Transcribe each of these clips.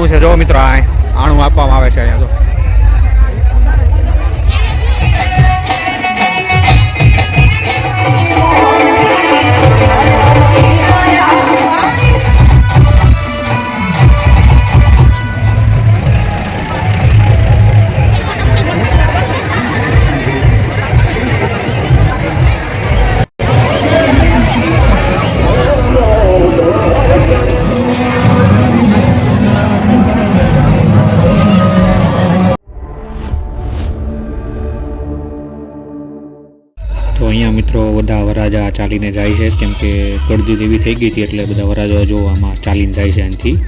આણું છે જો મિત્રો, આણું આપવામાં આવે છે અહીંયા તો. તો અહીંયા મિત્રો બધા વરાજા ચાલીને જાય છે, કેમ કે ગળદી એવી થઈ ગઈ હતી એટલે બધા વરાજા જો આમાં ચાલીને જાય છે અહીંથી.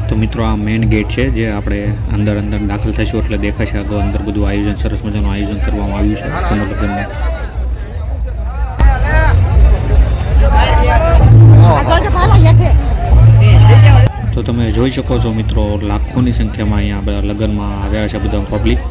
તો મિત્રો આ મેઇન ગેટ છે, જે આપણે અંદર દાખલ થઈશું એટલે દેખાશે આગળ અંદર બધું આયોજન, સરસ મજાનું આયોજન કરવામાં આવ્યું છે સમૂહ લગ્નનું. તો તમે જોઈ શકો છો મિત્રો, લાખોની સંખ્યામાં અહીંયા બધા લગ્નમાં આવ્યા છે બધા પબ્લિક.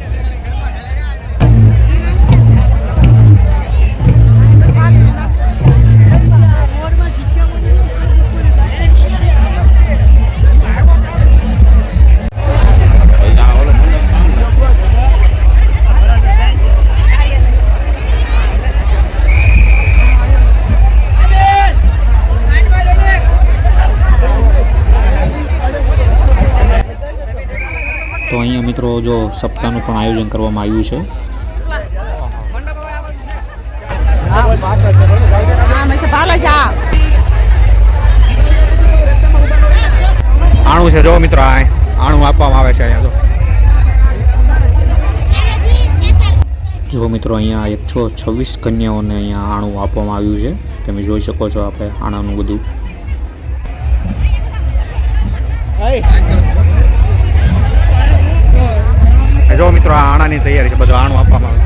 તો અહીંયા મિત્રો જો સપ્તાહનું પણ આયોજન કરવામાં આવ્યું છે. આણું છે જો મિત્રો, આણું આપવામાં આવે છે અહીંયા તો. જો મિત્રો અહીંયા 126 કન્યાઓને અહીંયા આણું આપવામાં આવ્યું છે. તમે જોઈ શકો છો આપણે આણાનું બધું. જો મિત્રો આ આણાની તૈયારી છે, બધું આણું આપવામાં આવે.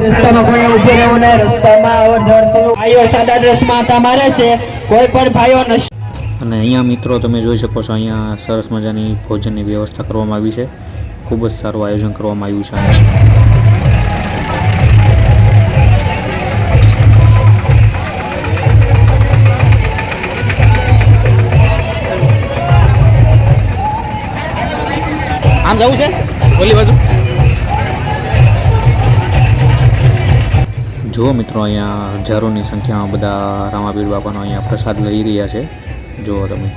રસ્તામાં કોઈ ઊભી રહેવું નહીં, રસ્તામાં અવર-જવર થયું. ભાઈઓ સાદા ડ્રેસમાં તમારે છે, કોઈ પણ ભાઈઓ નથી. અને અહીંયા મિત્રો તમે જોઈ શકો છો, અહીંયા સરસ મજાની ભોજનની વ્યવસ્થા કરવામાં આવી છે. ખૂબ જ સારું આયોજન કરવામાં આવ્યું છે અહીંયા. આમ જવું છે ઓલી બાજુ. જુઓ મિત્રો, અહીંયા હજારોની સંખ્યામાં બધા રામાપીર બાપાનો અહીંયા પ્રસાદ લઈ રહ્યા છે. જુઓ તમે.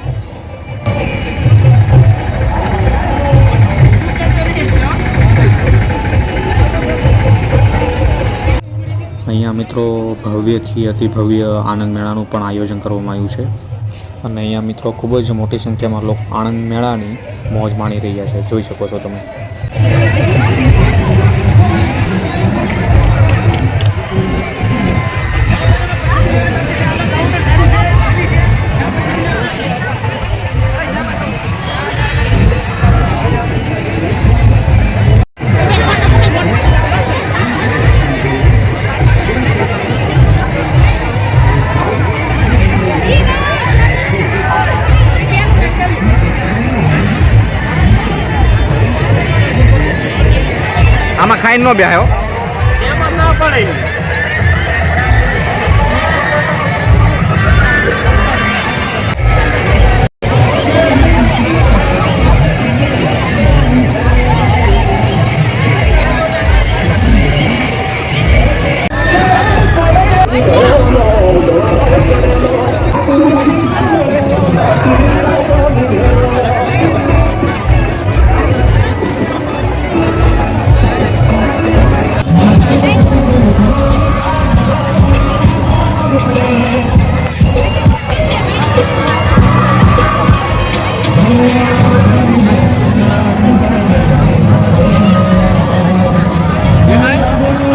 અહીંયા મિત્રો ભવ્યથી અતિ ભવ્ય આનંદ મેળાનું પણ આયોજન કરવામાં આવ્યું છે. અને અહીંયા મિત્રો ખૂબ જ મોટી સંખ્યામાં લોકો આનંદ મેળાની મોજ માણી રહ્યા છે. જોઈ શકો છો તમે. ખાઈને નો બેહ્યો. એમાં ના પડે.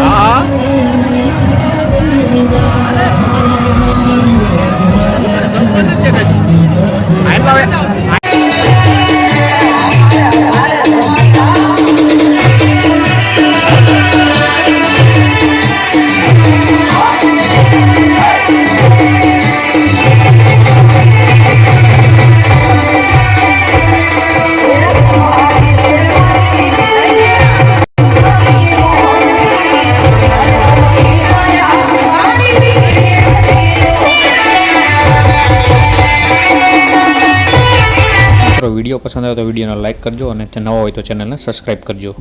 હા વિડીયો પસંદ આવે તો વિડીયોને લાઇક કરજો અને નવા હોય તો ચેનલને સબસ્ક્રાઈબ કરજો.